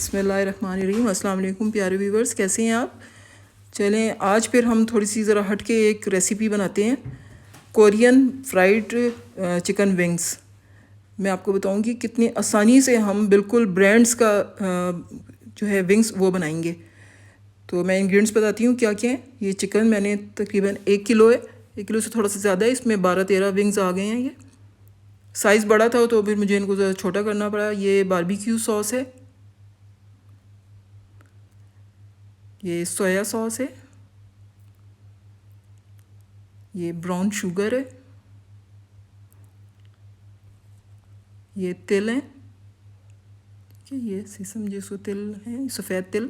बिस्मिल्लाहिर्रहमानिर्रहीम। अस्सलाम वालेकुम प्यारे व्यूवर्स, कैसे हैं आप। चलें आज फिर हम थोड़ी सी ज़रा हट के एक रेसिपी बनाते हैं, कोरियन फ्राइड चिकन विंग्स। मैं आपको बताऊंगी कितनी आसानी से हम बिल्कुल ब्रांड्स का जो है विंग्स वो बनाएंगे। तो मैं इंग्रेडिएंट्स बताती हूँ क्या क्या है। ये चिकन मैंने तकरीबन 1 किलो है, 1 किलो से थोड़ा सा ज़्यादा है। इसमें 12-13 विंग्स आ गए हैं। ये साइज़ बड़ा था तो फिर मुझे इनको ज़रा छोटा करना पड़ा। ये बारबेक्यू सॉस है, ये सोया सॉस है, ये ब्राउन शुगर है, ये तिल है, ठीक है, ये सीसम जिसको तिल है, सफ़ेद तिल,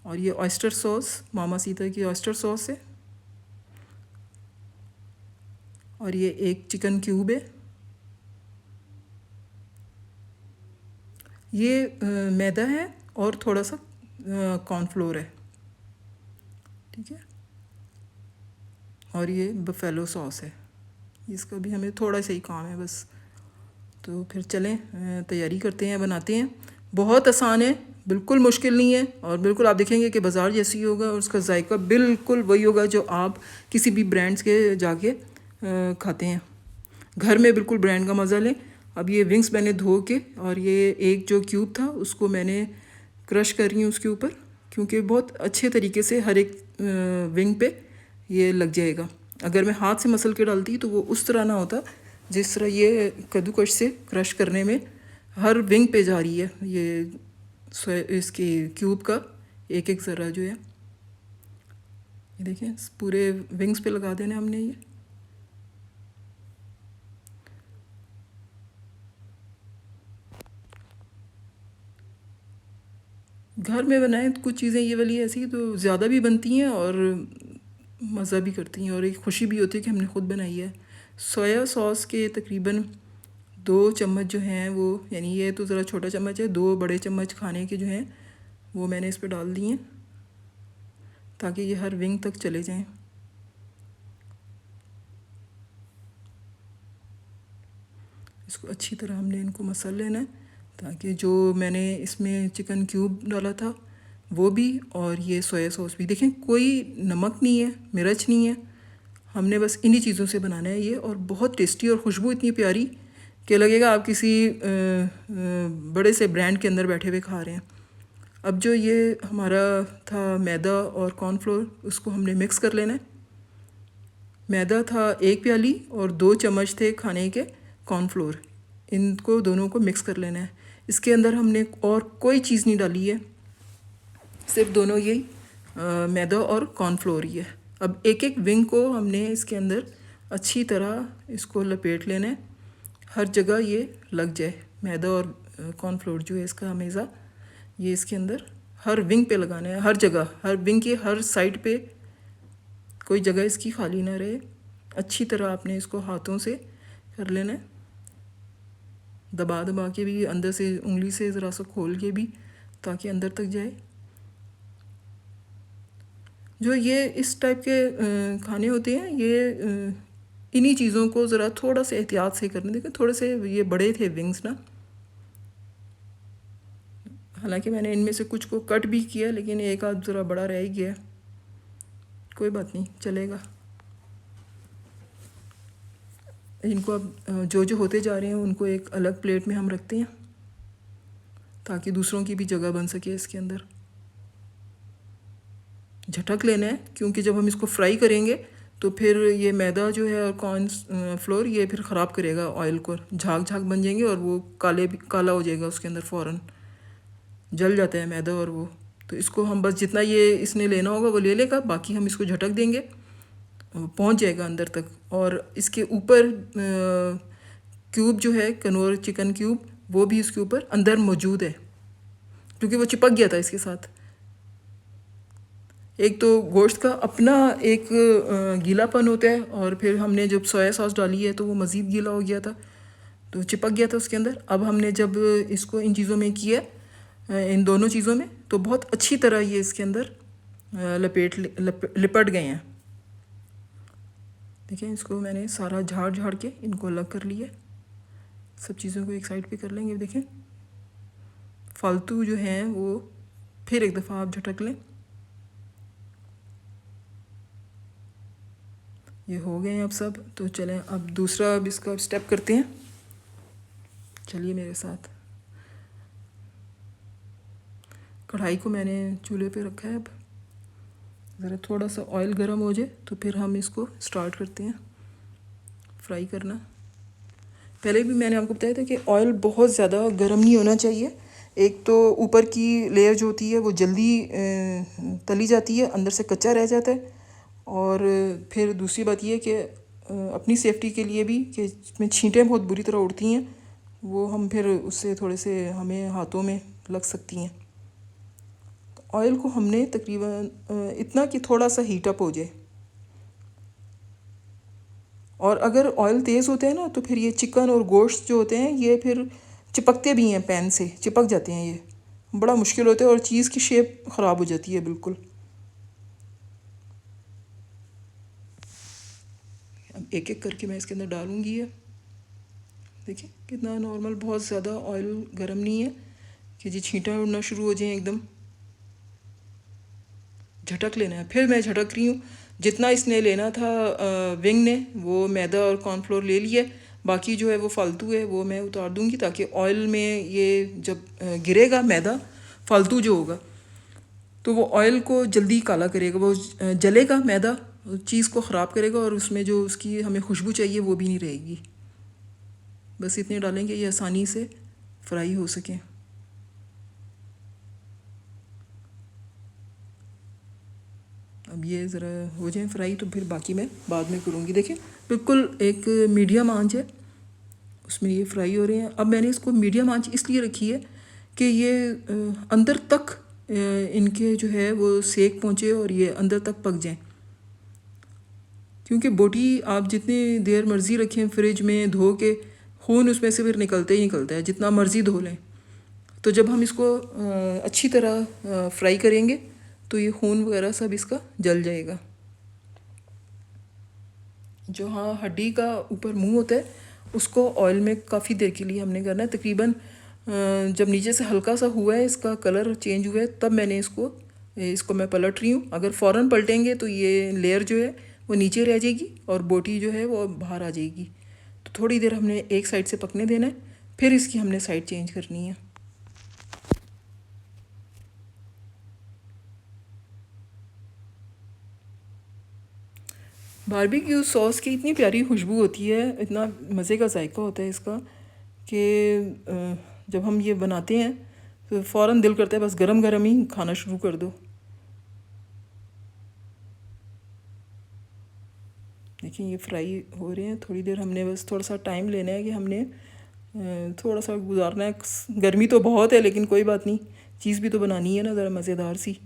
और ये ऑयस्टर सॉस, मामा सीता की ऑयस्टर सॉस है, और ये एक चिकन क्यूब है। ये मैदा है और थोड़ा सा कॉर्नफ्लोर है, ठीक है, और ये बफेलो सॉस है। इसका भी हमें थोड़ा सा ही काम है बस। तो फिर चलें तैयारी करते हैं, बनाते हैं। बहुत आसान है, बिल्कुल मुश्किल नहीं है, और बिल्कुल आप देखेंगे कि बाज़ार जैसी होगा और उसका जायका बिल्कुल वही होगा जो आप किसी भी ब्रांड्स के जाके खाते हैं। घर में बिल्कुल ब्रांड का मज़ा लें। अब ये विंग्स मैंने धो के, और ये एक जो क्यूब था उसको मैंने क्रश कर रही हूँ उसके ऊपर, क्योंकि बहुत अच्छे तरीके से हर एक विंग पे ये लग जाएगा। अगर मैं हाथ से मसल के डालती तो वो उस तरह ना होता जिस तरह ये कद्दूकश से क्रश करने में हर विंग पे जा रही है। ये इसके क्यूब का एक एक ज़रा जो है, ये देखें पूरे विंग्स पे लगा देना हमने। ये घर में बनाएं तो कुछ चीज़ें ये वाली ऐसी तो ज़्यादा भी बनती हैं और मज़ा भी करती हैं, और एक खुशी भी होती है कि हमने ख़ुद बनाई है। सोया सॉस के तकरीबन 2 चम्मच जो हैं वो, यानी ये तो ज़रा छोटा चम्मच है, 2 बड़े चम्मच खाने के जो हैं वो मैंने इस पर डाल दिए हैं ताकि ये हर विंग तक चले जाएं। इसको अच्छी तरह हमने इनको मसल लेना है ताकि जो मैंने इसमें चिकन क्यूब डाला था वो भी, और ये सोया सॉस भी, देखें कोई नमक नहीं है, मिर्च नहीं है, हमने बस इन्हीं चीज़ों से बनाना है ये। और बहुत टेस्टी, और खुशबू इतनी प्यारी कि लगेगा आप किसी बड़े से ब्रांड के अंदर बैठे हुए खा रहे हैं। अब जो ये हमारा था मैदा और कॉर्नफ्लोर, उसको हमने मिक्स कर लेना है। मैदा था 1 प्याली और 2 चम्मच थे खाने के कॉर्नफ्लोर, इनको दोनों को मिक्स कर लेना है। इसके अंदर हमने और कोई चीज़ नहीं डाली है, सिर्फ दोनों यही मैदा और कॉर्नफ्लोर ही है। अब एक एक विंग को हमने इसके अंदर अच्छी तरह इसको लपेट लेना है, हर जगह ये लग जाए। मैदा और कॉर्नफ्लोर जो है इसका हमेशा ये इसके अंदर हर विंग पे लगाना है, हर जगह, हर विंग की हर साइड पे कोई जगह इसकी खाली ना रहे। अच्छी तरह आपने इसको हाथों से कर लेना है, दबा दबा के भी, अंदर से उंगली से ज़रा सा खोल के भी, ताकि अंदर तक जाए। जो ये इस टाइप के खाने होते हैं, ये इन्हीं चीज़ों को ज़रा थोड़ा सा एहतियात से करने। देखें थोड़े से ये बड़े थे विंग्स ना, हालांकि मैंने इनमें से कुछ को कट भी किया, लेकिन एक आध ज़रा बड़ा रह ही गया, कोई बात नहीं, चलेगा। इनको अब जो जो होते जा रहे हैं उनको एक अलग प्लेट में हम रखते हैं ताकि दूसरों की भी जगह बन सके इसके अंदर। झटक लेना है, क्योंकि जब हम इसको फ्राई करेंगे तो फिर ये मैदा जो है और कॉर्न फ्लोर ये फिर ख़राब करेगा ऑयल को, झाग झाग बन जाएंगे और वो काला हो जाएगा उसके अंदर, फ़ौरन जल जाता है मैदा और वो। तो इसको हम बस जितना ये इसने लेना होगा वो ले लेगा, बाकी हम इसको झटक देंगे, पहुंच जाएगा अंदर तक। और इसके ऊपर क्यूब जो है कनौर चिकन क्यूब, वो भी इसके ऊपर अंदर मौजूद है, क्योंकि वो चिपक गया था इसके साथ। एक तो गोश्त का अपना एक गीलापन होता है, और फिर हमने जब सोया सॉस डाली है तो वो मज़ीद गीला हो गया था, तो चिपक गया था उसके अंदर। अब हमने जब इसको इन चीज़ों में किया, इन दोनों चीज़ों में, तो बहुत अच्छी तरह ये इसके अंदर लिपट गए हैं। देखिए इसको मैंने सारा झाड़ झाड़ के इनको अलग कर लिया, सब चीज़ों को एक साइड पे कर लेंगे। देखें फालतू जो हैं वो फिर एक दफ़ा आप झटक लें। ये हो गए हैं अब सब। तो चलें अब दूसरा अब इसका स्टेप करते हैं। चलिए मेरे साथ। कढ़ाई को मैंने चूल्हे पे रखा है। अब ज़रा थोड़ा सा ऑयल गर्म हो जाए तो फिर हम इसको स्टार्ट करते हैं फ्राई करना। पहले भी मैंने आपको बताया था कि ऑयल बहुत ज़्यादा गर्म नहीं होना चाहिए। एक तो ऊपर की लेयर जो होती है वो जल्दी तली जाती है, अंदर से कच्चा रह जाता है। और फिर दूसरी बात ये कि अपनी सेफ्टी के लिए भी कि इसमें छींटें बहुत बुरी तरह उड़ती हैं, वो हम फिर उससे थोड़े से हमें हाथों में लग सकती हैं। तो ऑयल को हमने तकरीबन इतना कि थोड़ा सा हीट अप हो जाए। और अगर ऑयल तेज़ होते हैं ना तो फिर ये चिकन और गोश्त जो होते हैं ये फिर चिपकते भी हैं, पैन से चिपक जाते हैं, ये बड़ा मुश्किल होता है और चीज़ की शेप ख़राब हो जाती है बिल्कुल। अब एक एक करके मैं इसके अंदर डालूँगी। ये देखिए कितना नॉर्मल, बहुत ज़्यादा ऑयल गर्म नहीं है कि जी छींटा उड़ना शुरू हो जाए एकदम। झटक लेना है। फिर मैं झटक रही हूँ। जितना इसने लेना था विंग ने, वो मैदा और कॉर्नफ्लोर ले लिया। बाकी जो है वो फालतू है, वो मैं उतार दूँगी ताकि ऑयल में ये जब गिरेगा मैदा फालतू जो होगा तो वो ऑयल को जल्दी काला करेगा, वो जलेगा मैदा, चीज़ को ख़राब करेगा और उसमें जो उसकी हमें खुशबू चाहिए वो भी नहीं रहेगी। बस इतने डालेंगे ये आसानी से फ्राई हो सकें। अब ये ज़रा हो जाए फ्राई तो फिर बाकी मैं बाद में करूँगी। देखिए बिल्कुल एक मीडियम आंच है, उसमें ये फ्राई हो रहे हैं। अब मैंने इसको मीडियम आंच इसलिए रखी है कि ये अंदर तक इनके जो है वो सेक पहुँचे और ये अंदर तक पक जाएं। क्योंकि बोटी आप जितनी देर मर्ज़ी रखें फ्रिज में धो के, खून उसमें से फिर निकलते ही निकलता है जितना मर्ज़ी धो लें। तो जब हम इसको अच्छी तरह फ्राई करेंगे तो ये खून वगैरह सब इसका जल जाएगा। जो हाँ हड्डी का ऊपर मुंह होता है उसको ऑयल में काफ़ी देर के लिए हमने करना है। तकरीबन जब नीचे से हल्का सा हुआ है, इसका कलर चेंज हुआ है, तब मैंने इसको मैं पलट रही हूँ। अगर फ़ौरन पलटेंगे तो ये लेयर जो है वो नीचे रह जाएगी और बोटी जो है वो बाहर आ जाएगी। तो थोड़ी देर हमने एक साइड से पकने देना है, फिर इसकी हमने साइड चेंज करनी है। बारबेक्यू सॉस की इतनी प्यारी खुशबू होती है, इतना मज़े का जायका होता है इसका कि जब हम ये बनाते हैं तो फ़ौरन दिल करता है बस गरम गरम ही खाना शुरू कर दो। देखिए ये फ्राई हो रहे हैं। थोड़ी देर हमने बस थोड़ा सा टाइम लेना है कि हमने थोड़ा सा गुजारना है। गर्मी तो बहुत है लेकिन कोई बात नहीं, चीज़ भी तो बनानी है ना ज़रा मज़ेदार सी।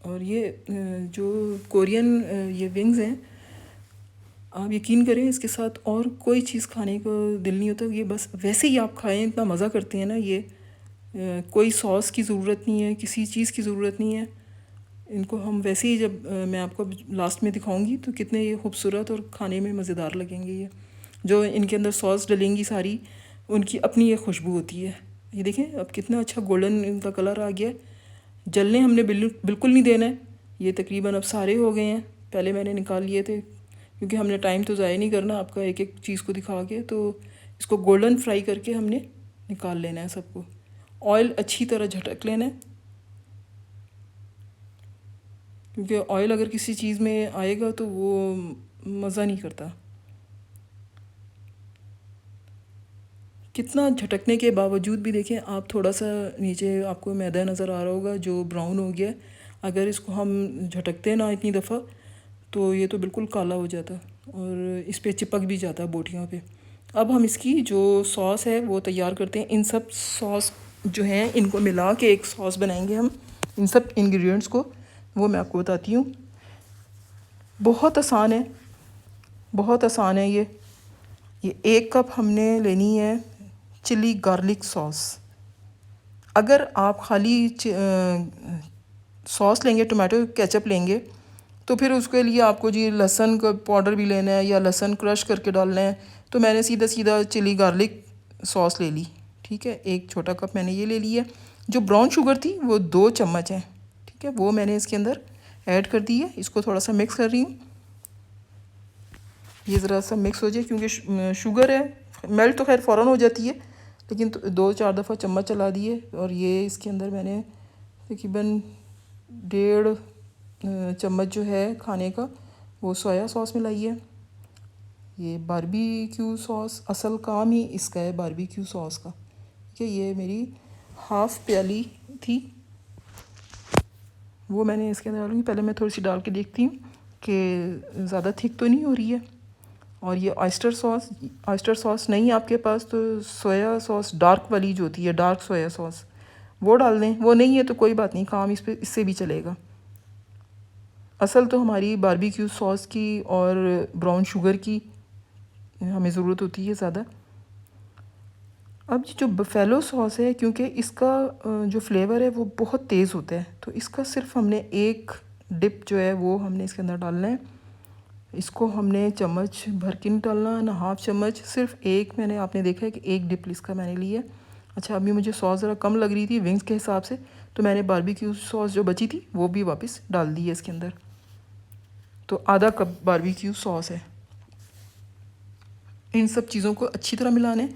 और ये जो कोरियन ये विंग्स हैं, आप यकीन करें इसके साथ और कोई चीज़ खाने को दिल नहीं होता। ये बस वैसे ही आप खाएं, इतना मज़ा करते हैं ना ये। कोई सॉस की ज़रूरत नहीं है, किसी चीज़ की ज़रूरत नहीं है। इनको हम वैसे ही जब मैं आपको लास्ट में दिखाऊंगी तो कितने ये खूबसूरत और खाने में मज़ेदार लगेंगे। ये जो इनके अंदर सॉस डलेंगी सारी, उनकी अपनी एक खुशबू होती है। ये देखें अब कितना अच्छा गोल्डन इनका कलर आ गया है। जलने हमने बिल्कुल नहीं देना है। ये तकरीबन अब सारे हो गए हैं, पहले मैंने निकाल लिए थे क्योंकि हमने टाइम तो ज़ाया नहीं करना आपका एक एक चीज़ को दिखा के। तो इसको गोल्डन फ्राई करके हमने निकाल लेना है सबको। ऑयल अच्छी तरह झटक लेना है क्योंकि ऑयल अगर किसी चीज़ में आएगा तो वो मज़ा नहीं करता। कितना झटकने के बावजूद भी देखें आप, थोड़ा सा नीचे आपको मैदा नज़र आ रहा होगा जो ब्राउन हो गया। अगर इसको हम झटकते ना इतनी दफ़ा तो ये तो बिल्कुल काला हो जाता और इस पे चिपक भी जाता बोटियों पे। अब हम इसकी जो सॉस है वो तैयार करते हैं। इन सब सॉस जो हैं इनको मिला के एक सॉस बनाएंगे हम। इन सब इंग्रेडिएंट्स को वो मैं आपको बताती हूँ। बहुत आसान है, बहुत आसान है ये 1 कप हमने लेनी है चिली गार्लिक सॉस। अगर आप खाली सॉस लेंगे, टोमेटो केचप लेंगे तो फिर उसके लिए आपको जी लहसुन का पाउडर भी लेना है या लहसुन क्रश करके डालना है। तो मैंने सीधा सीधा चिली गार्लिक सॉस ले ली, ठीक है, 1 छोटा कप मैंने ये ले लिया। जो ब्राउन शुगर थी वो 2 चम्मच है, ठीक है, वो मैंने इसके अंदर ऐड कर दी है। इसको थोड़ा सा मिक्स कर रही हूँ, ये ज़रा सा मिक्स हो जाए, क्योंकि शुगर है मेल्ट तो खैर फ़ौरन हो जाती है, लेकिन तो 2-4 दफ़ा चम्मच चला दिए। और ये इसके अंदर मैंने तकरीबन 1.5 चम्मच जो है खाने का वो सोया सॉस मिलाई है। ये बारबेक्यू सॉस, असल काम ही इसका है बारबेक्यू सॉस का, ठीक है। ये मेरी हाफ़ प्याली थी, वो मैंने इसके अंदर डालूँगी। पहले मैं थोड़ी सी डाल के देखती हूँ कि ज़्यादा थिक तो नहीं हो रही है। और ये ऑयस्टर सॉस नहीं है आपके पास तो सोया सॉस डार्क वाली जो होती है, डार्क सोया सॉस, वो डाल दें। वो नहीं है तो कोई बात नहीं, काम इससे भी चलेगा। असल तो हमारी बारबेक्यू सॉस की और ब्राउन शुगर की हमें ज़रूरत होती है ज़्यादा। अब जो बफेलो सॉस है, क्योंकि इसका जो फ्लेवर है वो बहुत तेज़ होता है, तो इसका सिर्फ हमने 1 डिप जो है वो हमने इसके अंदर डालना है। इसको हमने चम्मच भर के नहीं डालना, ना हाफ़ चम्मच, सिर्फ 1 मैंने, आपने देखा है कि 1 डिप इसका मैंने लिया। अच्छा, अभी मुझे सॉस ज़रा कम लग रही थी विंग्स के हिसाब से, तो मैंने बारबेक्यू सॉस जो बची थी वो भी वापस डाल दी है इसके अंदर। तो आधा कप बारबेक्यू सॉस है। इन सब चीज़ों को अच्छी तरह मिलाना है,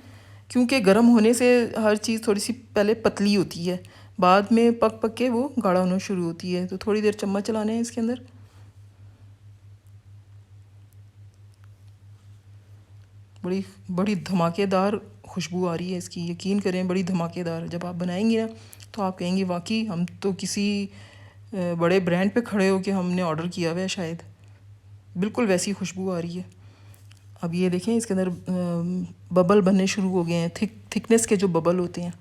क्योंकि गर्म होने से हर चीज़ थोड़ी सी पहले पतली होती है, बाद में पक पक के वो गाढ़ा होना शुरू होती है। तो थोड़ी देर चम्मच चलाने हैं इसके अंदर। बड़ी बड़ी धमाकेदार खुशबू आ रही है इसकी, यकीन करें, बड़ी धमाकेदार। जब आप बनाएंगी ना तो आप कहेंगी वाकई हम तो किसी बड़े ब्रांड पे खड़े हो के हमने ऑर्डर किया हुआ है शायद। बिल्कुल वैसी खुशबू आ रही है। अब ये देखें इसके अंदर बबल बनने शुरू हो गए हैं, थिकनेस के जो बबल होते हैं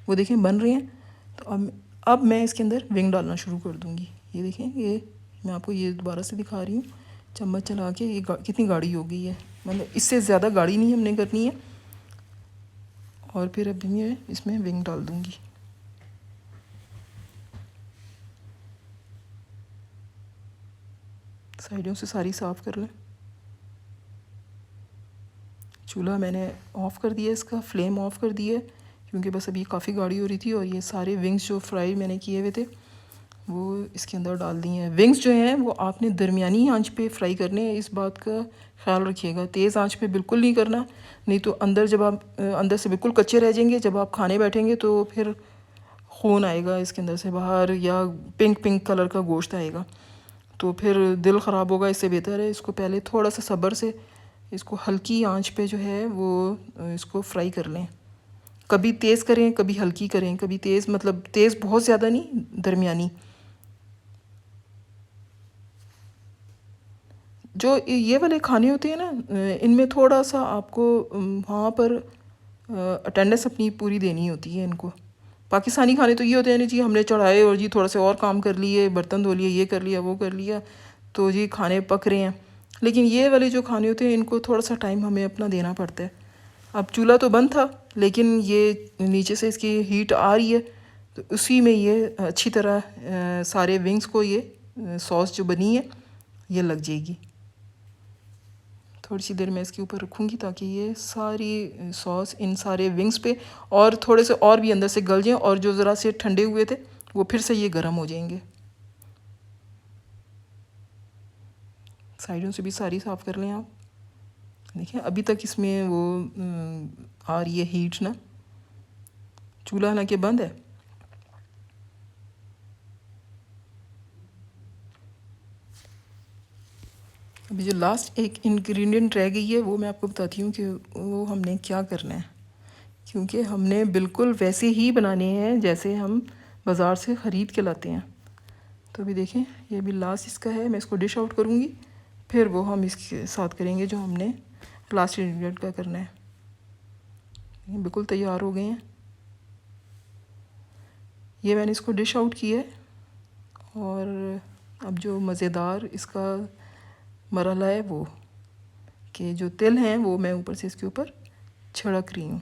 वो देखें बन रहे हैं। तो अब मैं इसके अंदर विंग डालना शुरू कर दूँगी। ये देखें, ये मैं आपको ये दोबारा से दिखा रही हूँ, चम्मच चला के ये कितनी गाढ़ी हो गई है, मतलब इससे ज़्यादा गाढ़ी नहीं हमने करनी है। और फिर अब मैं इसमें विंग डाल दूँगी। साइडों से सारी साफ़ कर लें। चूल्हा मैंने ऑफ़ कर दिया, इसका फ्लेम ऑफ़ कर दिया, क्योंकि बस अभी काफ़ी गाढ़ी हो रही थी। और ये सारे विंग्स जो फ्राई मैंने किए हुए थे वो इसके अंदर डाल दिए हैं। विंग्स जो हैं वो आपने दरमियानी आंच पे फ्राई करने हैं, इस बात का ख्याल रखिएगा। तेज़ आंच पे बिल्कुल नहीं करना, नहीं तो अंदर जब आप अंदर से बिल्कुल कच्चे रह जाएंगे, जब आप खाने बैठेंगे तो फिर खून आएगा इसके अंदर से बाहर, या पिंक पिंक कलर का गोश्त आएगा, तो फिर दिल ख़राब होगा। इससे बेहतर है इसको पहले थोड़ा सा सब्र से इसको हल्की आंच पे जो है वो इसको फ्राई कर लें। कभी तेज़ करें, कभी हल्की करें, कभी तेज़, मतलब तेज़ बहुत ज़्यादा नहीं, दरमियानी। जो ये वाले खाने होते हैं ना, इनमें थोड़ा सा आपको वहाँ पर अटेंडेंस अपनी पूरी देनी होती है इनको। पाकिस्तानी खाने तो ये होते हैं ना जी, हमने चढ़ाए और जी थोड़ा से और काम कर लिए, बर्तन धो लिए, ये कर लिया, वो कर लिया, तो जी खाने पक रहे हैं। लेकिन ये वाले जो खाने होते हैं इनको थोड़ा सा टाइम हमें अपना देना पड़ता है। अब चूल्हा तो बंद था, लेकिन ये नीचे से इसकी हीट आ रही है, तो उसी में ये अच्छी तरह सारे विंग्स को ये सॉस जो बनी है ये लग जाएगी। थोड़ी सी देर मैं इसके ऊपर रखूँगी ताकि ये सारी सॉस इन सारे विंग्स पे और थोड़े से और भी अंदर से गल जाएँ, और जो ज़रा से ठंडे हुए थे वो फिर से ये गर्म हो जाएंगे। साइडों से भी सारी साफ़ कर लें आप। देखिए अभी तक इसमें वो आ रही है हीट ना, चूल्हा हालांकि बंद है। अभी जो लास्ट एक इंग्रेडिएंट रह गई है वो मैं आपको बताती हूँ कि वो हमने क्या करना है, क्योंकि हमने बिल्कुल वैसे ही बनाने हैं जैसे हम बाज़ार से ख़रीद के लाते हैं। तो अभी देखें ये भी लास्ट इसका है, मैं इसको डिश आउट करूँगी, फिर वो हम इसके साथ करेंगे जो हमने लास्ट इंग्रेडिएंट का करना है। ये बिल्कुल तैयार हो गए हैं, ये मैंने इसको डिश आउट किया है। और अब जो मज़ेदार इसका मरहला है वो कि जो तिल हैं वो मैं ऊपर से इसके ऊपर छिड़क रही हूँ।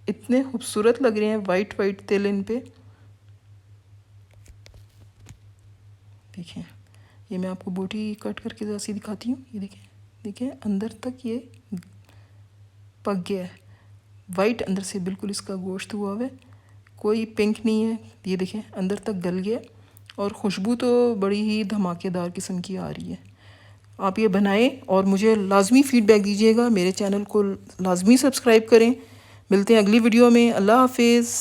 इतने खूबसूरत लग रहे हैं वाइट वाइट तिल इन पे, देखें ये मैं आपको बोटी कट करके ज़रा सी दिखाती हूँ। ये देखें, देखें अंदर तक ये पक गया है, वाइट अंदर से बिल्कुल इसका गोश्त हुआ हुआ है, कोई पिंक नहीं है। ये देखें अंदर तक गल गया और खुशबू तो बड़ी ही धमाकेदार किस्म की आ रही है। आप ये बनाएं और मुझे लाजमी फ़ीडबैक दीजिएगा। मेरे चैनल को लाजमी सब्सक्राइब करें। मिलते हैं अगली वीडियो में। अल्लाह हाफिज़।